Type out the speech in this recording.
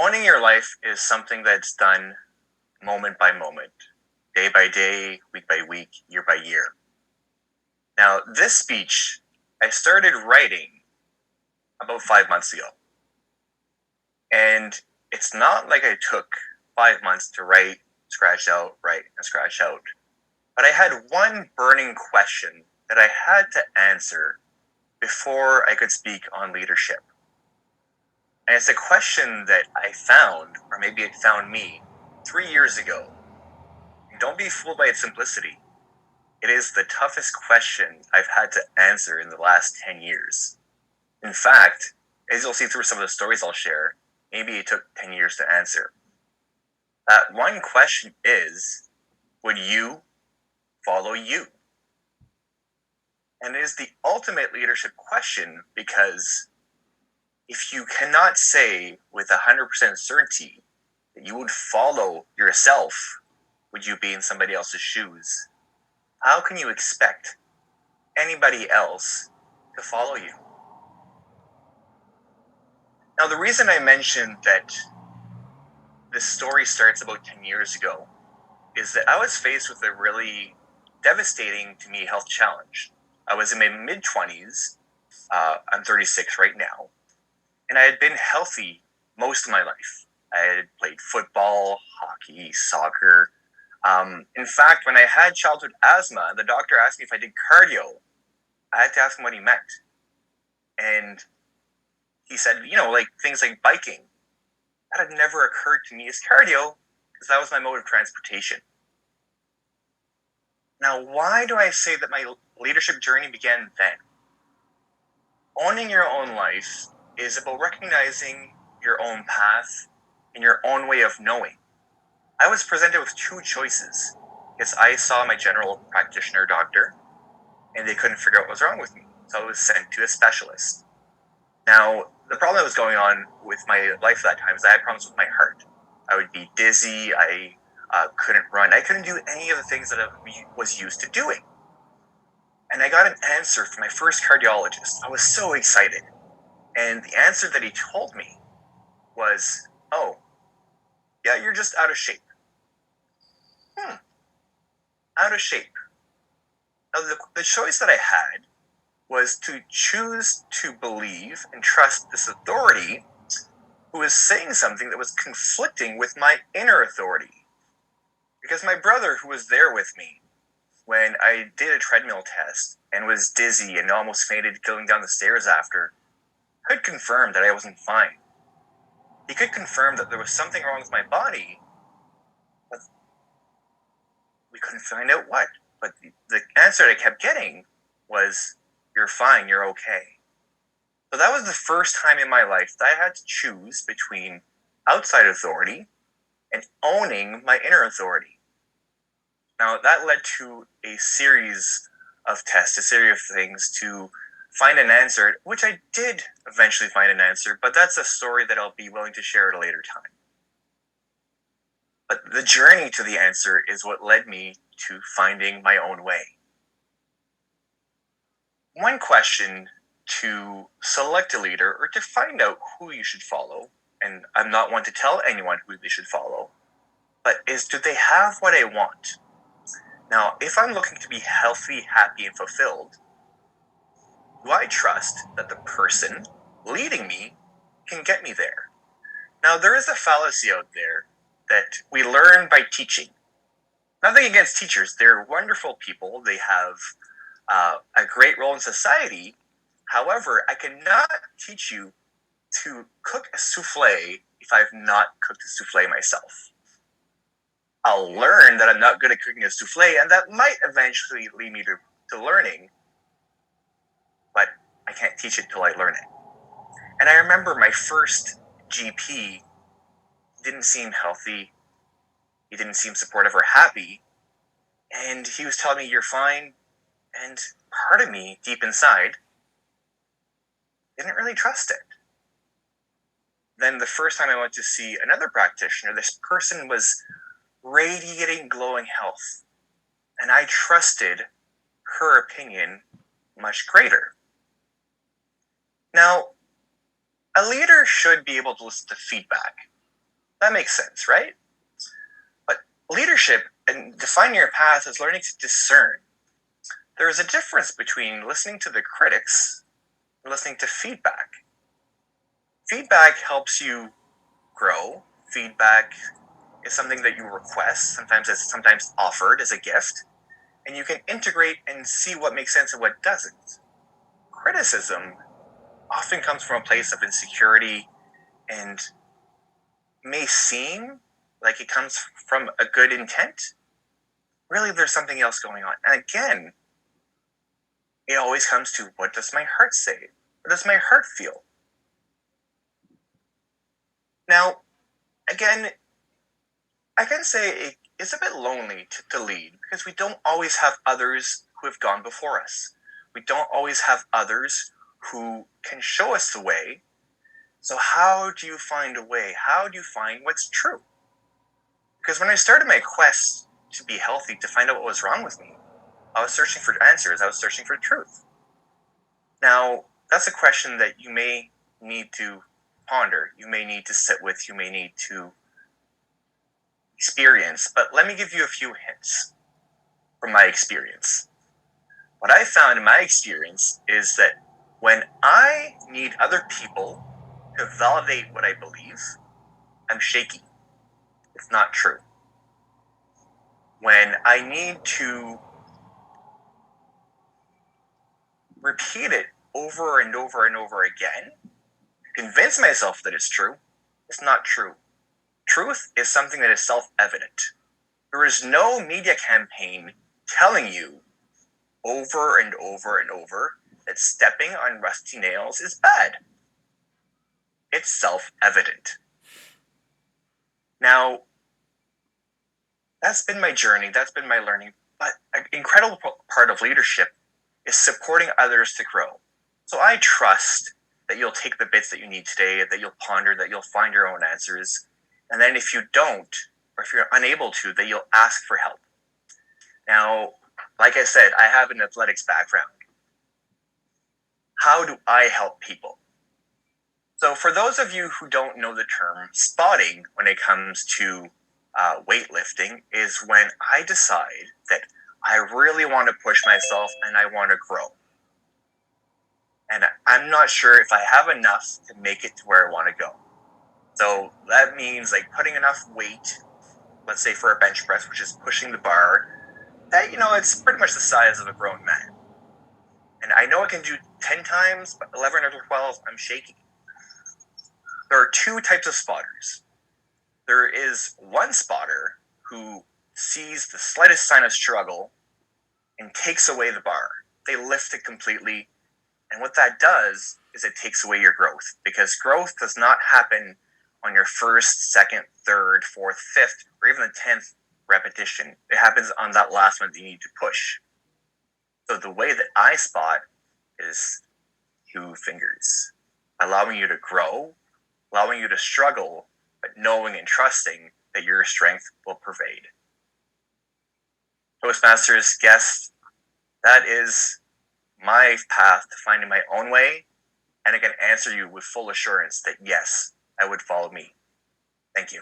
Owning your life is something that's done moment by moment, day by day, week by week, year by year. Now, this speech I started writing about 5 months ago. And it's not like I took 5 months to write, scratch out, write, and scratch out. But I had one burning question that I had to answer before I could speak on leadership. And it's a question that I found, or maybe it found me, 3 years ago. And don't be fooled by its simplicity. It is the toughest question I've had to answer in the last 10 years. In fact, as you'll see through some of the stories I'll share, maybe it took 10 years to answer. That one question is, would you follow you? And it is the ultimate leadership question because if you cannot say with 100% certainty that you would follow yourself, would you be in somebody else's shoes? How can you expect anybody else to follow you? Now, the reason I mentioned that this story starts about 10 years ago is that I was faced with a really devastating to me health challenge. I was in my mid-20s. I'm 36 right now. And I had been healthy most of my life. I had played football, hockey, soccer. In fact, when I had childhood asthma, the doctor asked me if I did cardio. I had to ask him what he meant. And he said, like things like biking. That had never occurred to me as cardio because that was my mode of transportation. Now, why do I say that my leadership journey began then? Owning your own life is about recognizing your own path and your own way of knowing. I was presented with two choices because I saw my general practitioner doctor and they couldn't figure out what was wrong with me. So I was sent to a specialist. Now, the problem that was going on with my life at that time is I had problems with my heart. I would be dizzy. I couldn't run. I couldn't do any of the things that I was used to doing. And I got an answer from my first cardiologist. I was so excited. And the answer that he told me was, oh, yeah, you're just out of shape. Out of shape. Now, the choice that I had was to choose to believe and trust this authority who was saying something that was conflicting with my inner authority. Because my brother, who was there with me when I did a treadmill test and was dizzy and almost fainted going down the stairs after, could confirm that I wasn't fine. He could confirm that there was something wrong with my body, but we couldn't find out what. But the answer I kept getting was, you're fine, you're okay. So that was the first time in my life that I had to choose between outside authority and owning my inner authority. Now, that led to a series of tests, a series of things to find an answer, which I did eventually find an answer, but that's a story that I'll be willing to share at a later time. But the journey to the answer is what led me to finding my own way. One question to select a leader or to find out who you should follow, and I'm not one to tell anyone who they should follow, but is, do they have what I want? Now, if I'm looking to be healthy, happy, and fulfilled, do I trust that the person leading me can get me there? Now, there is a fallacy out there that we learn by teaching. Nothing against teachers. They're wonderful people. They have a great role in society. However, I cannot teach you to cook a souffle if I've not cooked a souffle myself. I'll learn that I'm not good at cooking a souffle, and that might eventually lead me to learning, but I can't teach it till I learn it. And I remember my first GP didn't seem healthy. He didn't seem supportive or happy. And he was telling me, you're fine. And part of me, deep inside, didn't really trust it. Then the first time I went to see another practitioner, this person was radiating glowing health. And I trusted her opinion much greater. Now, a leader should be able to listen to feedback. That makes sense, right? But leadership and defining your path is learning to discern. There is a difference between listening to the critics and listening to feedback. Feedback helps you grow. Feedback is something that you request. Sometimes it's offered as a gift, and you can integrate and see what makes sense and what doesn't. Criticism often comes from a place of insecurity and may seem like it comes from a good intent. Really, there's something else going on. And again, it always comes to, what does my heart say? What does my heart feel? Now, again, I can say it's a bit lonely to lead because we don't always have others who have gone before us. We don't always have others who can show us the way. So how do you find a way? How do you find what's true? Because when I started my quest to be healthy, to find out what was wrong with me, I was searching for answers. I was searching for truth. Now, that's a question that you may need to ponder. You may need to sit with. You may need to experience. But let me give you a few hints from my experience. What I found in my experience is that when I need other people to validate what I believe, I'm shaky. It's not true. When I need to repeat it over and over and over again, convince myself that it's true, it's not true. Truth is something that is self-evident. There is no media campaign telling you over and over and over that stepping on rusty nails is bad. It's self-evident. Now, that's been my journey, that's been my learning, but an incredible part of leadership is supporting others to grow. So I trust that you'll take the bits that you need today, that you'll ponder, that you'll find your own answers, and then if you don't, or if you're unable to, that you'll ask for help. Now, like I said, I have an athletics background. How do I help people? So for those of you who don't know the term, spotting when it comes to weightlifting is when I decide that I really want to push myself and I want to grow. And I'm not sure if I have enough to make it to where I want to go. So that means like putting enough weight, let's say for a bench press, which is pushing the bar, that, it's pretty much the size of a grown man. And I know I can do 10 times, but 11 or 12, I'm shaky. There are two types of spotters. There is one spotter who sees the slightest sign of struggle and takes away the bar. They lift it completely. And what that does is it takes away your growth, because growth does not happen on your first, second, third, fourth, fifth, or even the 10th repetition. It happens on that last one that you need to push. So the way that I spot is 2 fingers, allowing you to grow, allowing you to struggle, but knowing and trusting that your strength will pervade. Toastmasters, guests, that is my path to finding my own way, and I can answer you with full assurance that yes, I would follow me. Thank you.